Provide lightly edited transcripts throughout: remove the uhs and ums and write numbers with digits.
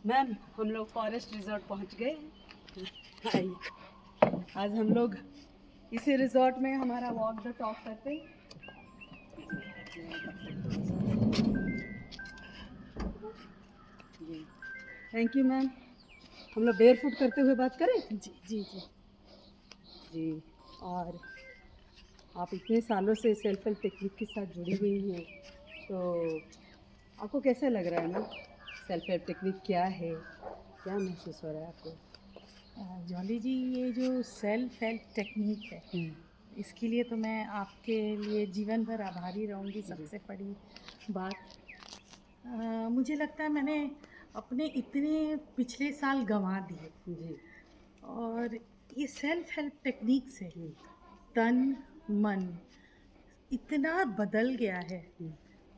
Ma'am, हम लोग forest resort पहुंच गए। आइए, आज हम लोग इसी रिजॉर्ट में हमारा वॉक द टॉक करते हैं। जी, थैंक यू मैम। हम लोग बेयर फुट करते हुए बात करें? जी जी जी। जी। और आप इतने सालों से सेल्फ हेल्प टेक्निक के साथ जुड़ी हुई हैं, तो आपको कैसा लग रहा है मैम? सेल्फ हेल्प टेक्निक क्या है, क्या महसूस हो रहा है आपको? जॉली जी, ये जो सेल्फ हेल्प टेक्निक है, इसके लिए तो मैं आपके लिए जीवन भर आभारी रहूँगी। जी सबसे बड़ी बात, मुझे लगता है मैंने अपने इतने पिछले साल गंवा दिए, जी। और ये सेल्फ हेल्प टेक्निक से हम्म, तन मन इतना बदल गया है हम्म,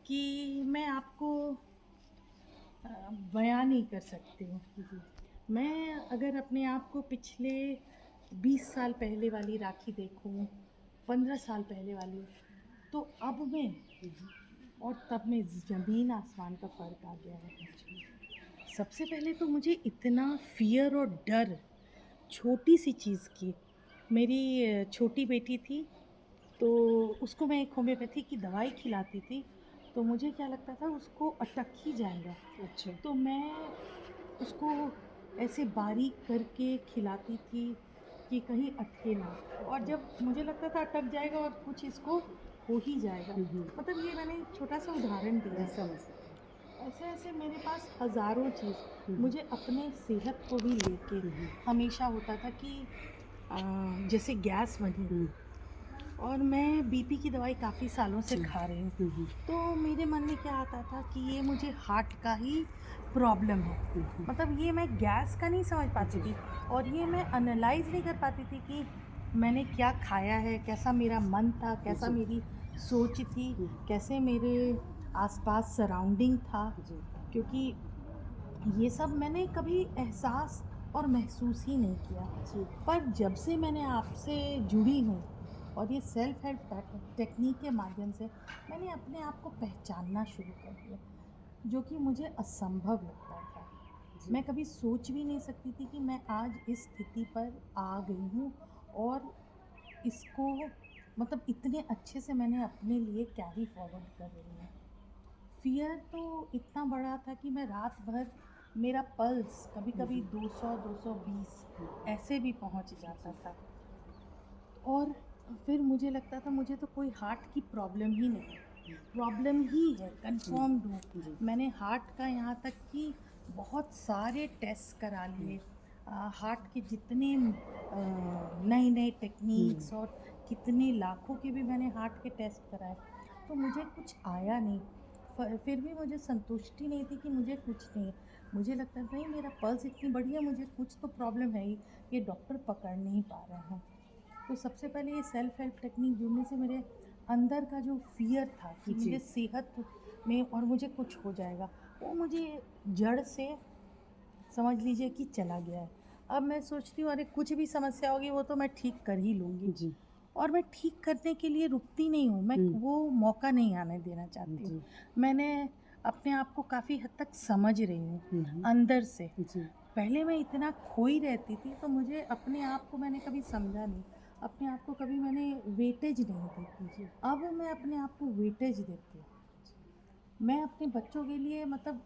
कि मैं आपको बयान नहीं कर सकती हूँ। जी मैं अगर अपने आप को पिछले 20 साल पहले वाली राखी देखूं, 15 साल पहले वाली, तो अब में और तब में ज़मीन आसमान का फ़र्क आ गया है। सबसे पहले तो मुझे इतना फ़ियर और डर छोटी सी चीज़ की, मेरी छोटी बेटी थी, तो उसको मैं एक होम्योपैथी की दवाई खिलाती थी, तो मुझे क्या लगता था उसको अटक ही जाएगा, अच्छा। तो मैं उसको ऐसे बारीक करके खिलाती थी कि कहीं अटके ना। और जब मुझे लगता था अटक जाएगा और कुछ इसको हो ही जाएगा, मतलब ये मैंने छोटा सा उदाहरण दिया जी, है। समझ सकते हैं। ऐसे ऐसे मेरे पास हज़ारों चीज़, हम्म, मुझे अपने सेहत को भी लेके हम्म, हमेशा होता था कि अ, जैसे गैस बनी, हम्म, और मैं बीपी की दवाई काफ़ी सालों से हम्म, खा रही हूँ, हम्म, तो मेरे मन में क्या आता था कि ये मुझे हार्ट का ही प्रॉब्लम है। हम्म, मतलब ये मैं गैस का नहीं समझ पाती जी थी, और ये मैं एनालाइज़ नहीं कर पाती थी कि मैंने क्या खाया है, कैसा मेरा मन था, कैसा जी मेरी सोच थी, हम्म, कैसे मेरे आसपास सराउंडिंग था। जी क्योंकि ये सब मैंने कभी एहसास और महसूस ही नहीं किया। जी पर जब से मैंने आपसे जुड़ी हूँ और ये सेल्फ हेल्प टेक्निक के माध्यम से मैंने अपने आप को पहचानना शुरू कर दिया, जो कि मुझे असंभव लगता था। जी मैं कभी सोच भी नहीं सकती थी कि मैं आज इस स्थिति पर आ गई हूँ, और इसको मतलब इतने अच्छे से मैंने अपने लिए कैरी फॉरवर्ड कर रही हूँ। फ़ियर तो इतना बड़ा था कि मैं रात भर, मेरा पल्स कभी-कभी 200 220 ऐसे भी पहुँच जाता जी था। और फिर मुझे लगता था मुझे तो कोई हार्ट की प्रॉब्लम ही नहीं, प्रॉब्लम ही है, कन्फर्म्ड हूँ। जी मैंने हार्ट का यहाँ तक कि बहुत सारे टेस्ट करा लिए, हार्ट के जितने नए-नए टेक्नीक्स, और कितने लाखों के भी मैंने हार्ट के टेस्ट कराए, तो मुझे कुछ आया नहीं। फिर भी मुझे संतुष्टि नहीं थी कि मुझे कुछ नहीं है। मुझे लगता था नहीं, मेरा पल्स इतनी बढ़िया, मुझे कुछ तो प्रॉब्लम है ही, ये डॉक्टर पकड़ नहीं पा रहे हैं। तो सबसे पहले ये सेल्फ हेल्प टेक्निक जुड़ने से मेरे अंदर का जो फ़ियर था कि मुझे जी सेहत में और मुझे कुछ हो जाएगा, वो मुझे जड़ से समझ लीजिए कि चला गया है। अब मैं सोचती हूँ अरे कुछ भी समस्या होगी वो तो मैं ठीक कर ही लूँगी, जी और मैं ठीक करने के लिए रुकती नहीं हूँ, मैं हम्म, वो मौका नहीं आने देना चाहती हूँ। जी मैंने अपने आप को काफ़ी हद तक समझ रही हूँ हम्म, अंदर से। जी पहले मैं इतना खोई रहती थी, तो मुझे अपने आप को मैंने कभी समझा नहीं, अपने आप को कभी मैंने वेटेज नहीं दी। जी अब मैं अपने आप को वेटेज देती हूँ। मैं अपने बच्चों के लिए मतलब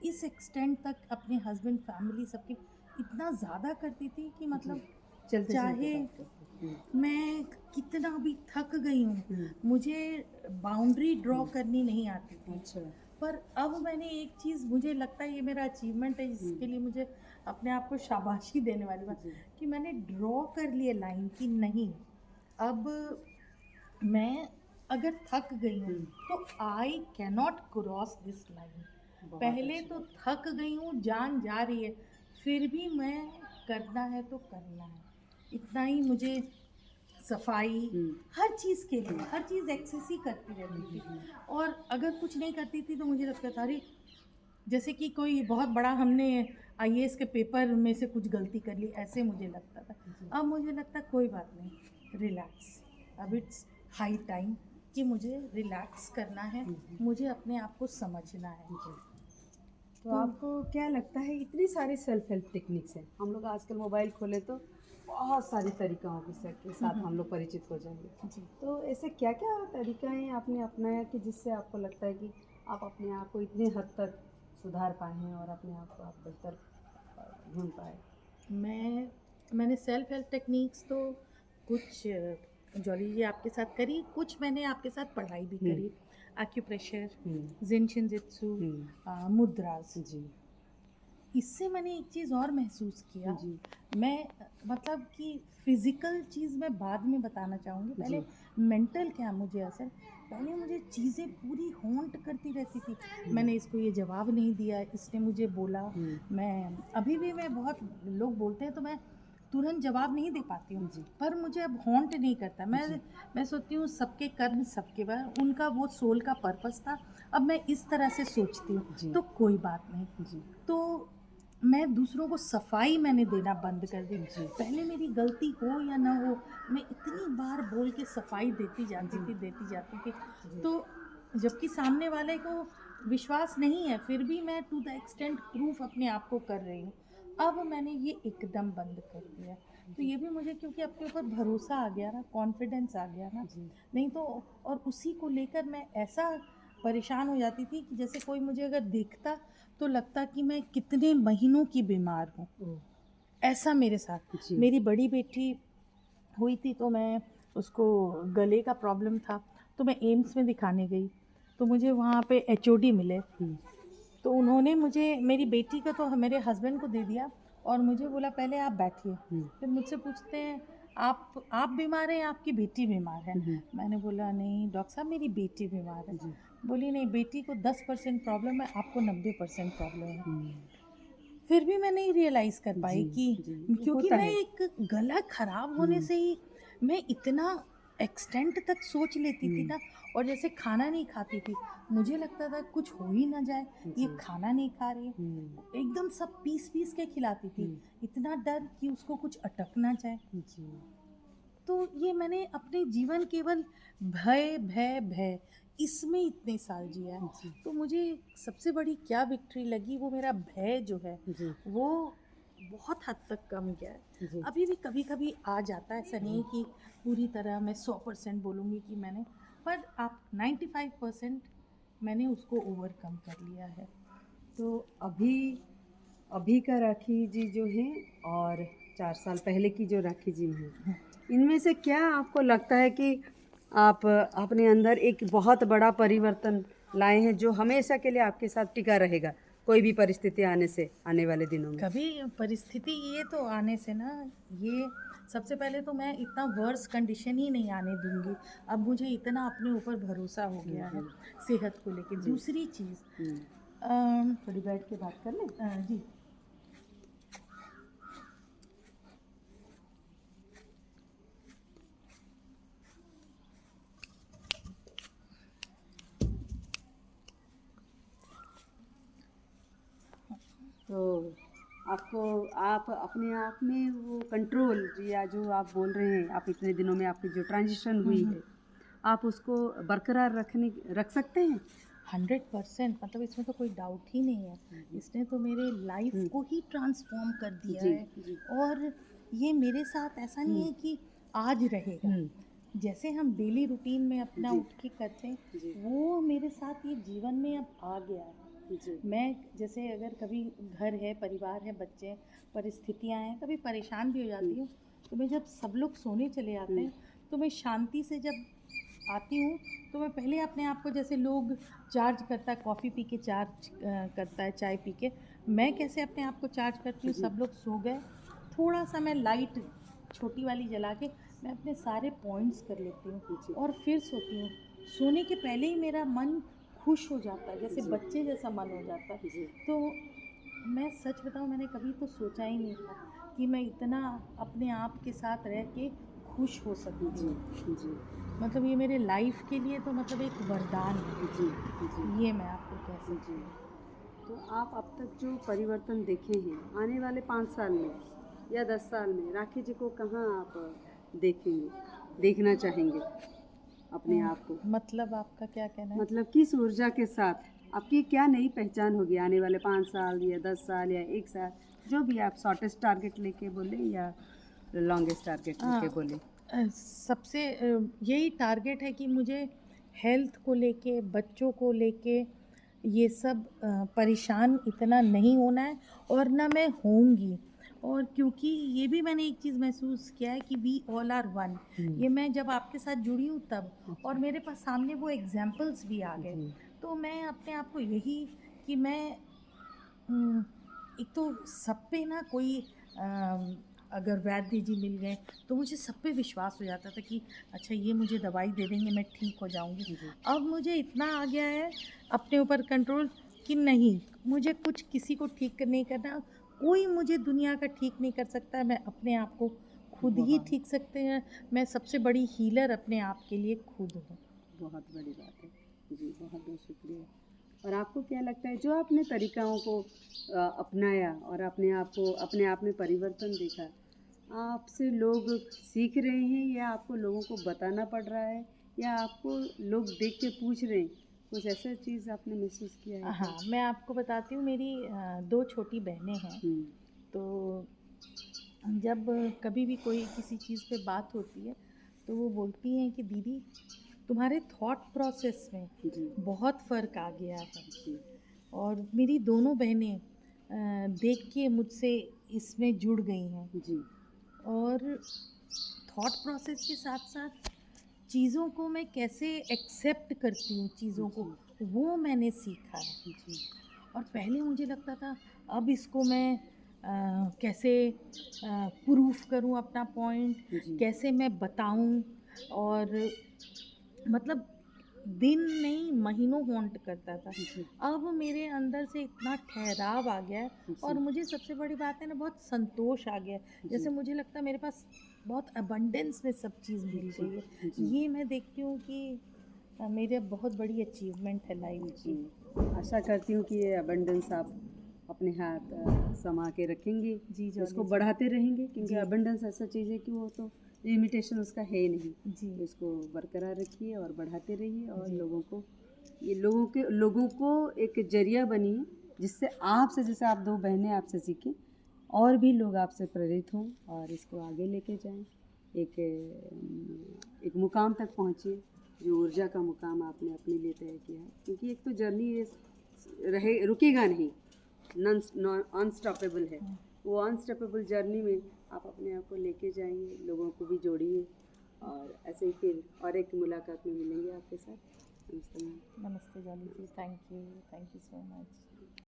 इस एक्सटेंड तक अपने हस्बैंड, फैमिली सबके इतना ज़्यादा करती थी कि जी मतलब चलते चलते चाहे बात करते हैं। मैं कितना भी थक गई हूँ, मुझे बाउंड्री ड्रॉ हम्म, करनी नहीं आती थी। अच्छा पर अब मैंने एक चीज़, मुझे लगता है ये मेरा अचीवमेंट है, इसके हम्म, लिए मुझे अपने आप को शाबाशी देने वाली बात, जी कि मैंने ड्रॉ कर लिए लाइन कि नहीं, अब मैं अगर थक गई हूँ हम्म, तो I cannot cross this line. बहुत पहले अच्छी तो बात है। थक गई हूँ, जान जा रही है, फिर भी मैं करना है तो करना है। इतना ही मुझे सफाई, हम्म, हर चीज़ के लिए हर चीज़ एक्सेस ही करती रहती थी, और अगर कुछ नहीं करती थी तो मुझे लगता था अरे, जैसे कि कोई बहुत बड़ा हमने आईएएस के पेपर में से कुछ गलती कर ली, ऐसे मुझे लगता था। जी अब मुझे लगता है कोई बात नहीं, रिलैक्स, अब इट्स हाई टाइम कि मुझे रिलैक्स करना है, मुझे अपने आप को समझना है। जी तो आपको क्या लगता है, इतनी सारी सेल्फ हेल्प टेक्निक्स हैं, हम लोग आजकल मोबाइल खोले तो बहुत सारी तरीकाओं के साथ हम लोग परिचित हो जाएंगे। जी तो ऐसे क्या क्या तरीका है आपने अपनाया कि जिससे आपको लगता है कि आप अपने आप को इतने हद तक सुधार पाए हैं और अपने आप को आप बेहतर ढूंढ पाए? मैंने सेल्फ हेल्प टेक्निक्स तो कुछ जो लीजिए आपके साथ करी, कुछ मैंने आपके साथ पढ़ाई भी करी। एक्यूप्रेशर, हम्म। जिन शिनजित्सु, मुद्रास। जी। इससे मैंने एक चीज़ और महसूस किया। जी। मैं मतलब कि फिज़िकल चीज़ मैं बाद में बताना चाहूँगी, पहले जी। मेंटल क्या मुझे असर, पहले मुझे चीज़ें पूरी हॉन्ट करती रहती थी। मैंने इसको ये जवाब नहीं दिया, इसने मुझे बोला। मैं अभी भी मैं बहुत लोग बोलते हैं तो मैं तुरंत जवाब नहीं दे पाती हूँ, जी। पर मुझे अब हॉन्ट नहीं करता। जी। मैं सोचती हूँ सबके कर्म सबके बार, उनका वो सोल का पर्पस था, अब मैं इस तरह से सोचती हूँ, जी। तो कोई बात नहीं। जी। तो मैं दूसरों को सफाई मैंने देना बंद कर दी। जी। पहले मेरी गलती हो या ना हो, मैं इतनी बार बोल के सफाई देती जाती थी, देती जाती थी। जी। तो जबकि सामने वाले को विश्वास नहीं है, फिर भी मैं टू द एक्सटेंट प्रूफ अपने आप को कर रही हूँ। अब मैंने ये एकदम बंद कर दिया। तो ये भी मुझे क्योंकि अपने ऊपर भरोसा आ गया ना, कॉन्फिडेंस आ गया ना, जी। नहीं तो। और उसी को लेकर मैं ऐसा परेशान हो जाती थी कि जैसे कोई मुझे अगर देखता तो लगता कि मैं कितने महीनों की बीमार हूँ। ओह! ऐसा मेरे साथ। जी। मेरी बड़ी बेटी हुई थी तो मैं उसको गले का प्रॉब्लम था, तो मैं एम्स में दिखाने गई, तो मुझे वहाँ पे एचओडी मिले। हुँ। तो उन्होंने मुझे, मेरी बेटी का तो मेरे हस्बैंड को दे दिया और मुझे बोला पहले आप बैठिए। हुँ। फिर मुझसे पूछते हैं आप बीमार हैं या आपकी बेटी बीमार है? हुँ। मैंने बोला नहीं डॉक्टर साहब, मेरी बेटी बीमार है। जी। बोली नहीं, बेटी को 10% प्रॉब्लम है, आपको 90% प्रॉब्लम है। हुँ। फिर भी मैं नहीं रियलाइज़ कर पाई जी। कि, जी, क्योंकि होता मैं है। एक गला खराब होने हुँ। से ही मैं इतना एक्सटेंट तक सोच लेती थी हुँ। ना। और जैसे खाना नहीं खाती थी, मुझे लगता था कुछ हो ही ना जाए, ये जी। खाना नहीं खा रही है, हुँ। एकदम सब पीस के खिलाती थी। हुँ। इतना डर कि उसको कुछ अटक ना जाए। जी। तो ये मैंने अपने जीवन केवल भय भय भय इसमें इतने साल जिया है। जी। तो मुझे सबसे बड़ी क्या विक्ट्री लगी, वो मेरा भय जो है जी। वो बहुत हद तक कम गया है। जी। अभी भी कभी कभी आ जाता है, ऐसा नहीं कि पूरी तरह मैं 100% बोलूँगी कि मैंने, पर आप 95% मैंने उसको ओवरकम कर लिया है। तो अभी अभी का राखी जी जो हैं और 4 साल पहले की जो राखी जी हैं, इनमें से क्या आपको लगता है कि आप अपने अंदर एक बहुत बड़ा परिवर्तन लाए हैं जो हमेशा के लिए आपके साथ टिका रहेगा, कोई भी परिस्थिति आने से आने वाले दिनों में? कभी परिस्थिति ये तो आने से ना, ये सबसे पहले तो मैं इतना वर्स कंडीशन ही नहीं आने दूंगी। अब मुझे इतना अपने ऊपर भरोसा हो गया है जी। सेहत को लेके। जी। दूसरी चीज़, हुँ। थोड़ी बैठ के बात कर लें? जी, तो आपको आप अपने आप में वो कंट्रोल या जो आप बोल रहे हैं, आप इतने दिनों में आपकी जो ट्रांजिशन हुई है, आप उसको बरकरार रख सकते हैं? 100%, मतलब इसमें तो कोई डाउट ही नहीं है। इसने तो मेरे लाइफ हुँ। को ही ट्रांसफॉर्म कर दिया जी। है। जी। और ये मेरे साथ ऐसा नहीं हुँ। है कि आज रहेगा। हुँ। जैसे हम डेली रूटीन में अपना जी। उठ के करते हैं, जी। वो मेरे साथ ये जीवन में अब आ गया है। जी। मैं जैसे अगर कभी घर है, परिवार है, बच्चे हैं, परिस्थितियाँ हैं, कभी परेशान भी हो जाती हूँ, तो मैं जब सब लोग सोने चले आते हैं, तो मैं शांति से जब आती हूँ, तो मैं पहले अपने आप को, जैसे लोग चार्ज करता है कॉफ़ी पी के, चार्ज करता है चाय पी के, मैं कैसे अपने आप को चार्ज करती हूँ। जी। सब लोग सो गए, थोड़ा सा मैं लाइट छोटी वाली जला के मैं अपने सारे पॉइंट्स कर लेती हूँ जी। और फिर सोती हूँ। सोने के पहले ही मेरा मन खुश हो जाता है, जैसे जी। बच्चे जैसा मन हो जाता है। जी। तो मैं सच बताऊँ, मैंने कभी तो सोचा ही नहीं था कि मैं इतना अपने आप के साथ रह के खुश हो सकती जी। हूँ। जी। मतलब ये मेरे लाइफ के लिए तो मतलब एक वरदान है, जी। जी। ये मैं आपको कह सकती जी। हूँ। तो आप अब तक जो परिवर्तन देखे हैं, आने वाले 5 साल में या 10 साल में राखी जी को कहाँ आप देखेंगे, देखना चाहेंगे अपने आप को? मतलब आपका क्या कहना है? मतलब किस ऊर्जा के साथ आपकी क्या नई पहचान होगी आने वाले 5 साल या 10 साल या 1 साल, जो भी आप शॉर्टेस्ट टारगेट लेके बोले या लॉन्गेस्ट टारगेट लेके बोले? सबसे यही टारगेट है कि मुझे हेल्थ को लेके, बच्चों को लेके ये सब परेशान इतना नहीं होना है, और ना मैं होऊंगी। और क्योंकि ये भी मैंने एक चीज़ महसूस किया है कि वी ऑल आर वन। ये मैं जब आपके साथ जुड़ी हूँ तब, और मेरे पास सामने वो एग्जाम्पल्स भी आ गए। जी, तो मैं अपने आप को यही कि मैं एक तो सब पे ना कोई अगर वैद्य जी मिल गए तो मुझे सब पे विश्वास हो जाता था कि अच्छा ये मुझे दवाई दे देंगे, मैं ठीक हो जाऊंगी। जी, अब मुझे इतना आ गया है अपने ऊपर कंट्रोल कि नहीं, मुझे कुछ किसी को ठीक नहीं करना, कोई मुझे दुनिया का ठीक नहीं कर सकता, मैं अपने आप को खुद ही बहुत, ठीक सकते हैं। मैं सबसे बड़ी हीलर अपने आप के लिए खुद हूँ। बहुत बड़ी बात है। जी, बहुत-बहुत शुक्रिया। और आपको क्या लगता है जो आपने तरीकाओं को अपनाया और अपने आप में परिवर्तन देखा, आपसे लोग सीख रहे हैं या आपको लोगों को बताना पड़ रहा है या आपको लोग देख के पूछ रहे हैं? कुछ ऐसा चीज़ आपने महसूस किया है क्या? हाँ, मैं आपको बताती हूँ, मेरी 2 छोटी बहनें हैं। हुँ, तो जब कभी भी कोई किसी चीज़ पे बात होती है तो वो बोलती हैं कि दीदी, तुम्हारे थॉट प्रोसेस में जी, बहुत फ़र्क आ गया है। जी, और मेरी दोनों बहनें देख के मुझसे इसमें जुड़ गई हैं। जी, और थॉट प्रोसेस के साथ साथ चीज़ों को मैं कैसे एक्सेप्ट करती हूँ, चीज़ों को, जी, वो मैंने सीखा है। जी, और पहले मुझे लगता था अब इसको मैं कैसे प्रूफ करूं अपना पॉइंट, जी, कैसे मैं बताऊं। और मतलब दिन नहीं महीनों हॉन्ट करता था। जी, अब मेरे अंदर से इतना ठहराव आ गया है, और जी, मुझे सबसे बड़ी बात है ना, बहुत संतोष आ गया है। जी, जैसे मुझे लगता है मेरे पास बहुत अबंडेंस में सब चीज़ मिल जी, गई है। जी। ये मैं देखती हूँ कि मेरे बहुत बड़ी अचीवमेंट है लाइफ जी, की। आशा करती हूँ कि ये अबंडेंस आप अपने हाथ सँमा के रखेंगे, जी इसको जॉली जी। बढ़ाते रहेंगे क्योंकि जी। अबंडेंस ऐसा चीज़ है कि वो तो लिमिटेशन उसका है ही नहीं। जी। तो इसको बरकरार रखिए और बढ़ाते रहिए और जी। लोगों को एक ज़रिया बनिए जिससे आपसे जैसे आप 2 बहनें आपसे सीखें और भी लोग आपसे प्रेरित हों और इसको आगे लेके जाएँ। एक मुकाम तक पहुँचिए जो ऊर्जा का मुकाम आपने अपने लिए तय किया है क्योंकि एक तो जर्नी ये रहे रुकेगा नहीं, नॉन अनस्टॉपेबल है। वो अनस्टॉपेबल जर्नी में आप अपने आप को लेके जाइए, लोगों को भी जोड़िए और ऐसे ही फिर और एक मुलाकात में मिलेंगे आपके साथ। नमस्ते मैम। नमस्ते Jolly ji, thank you so much.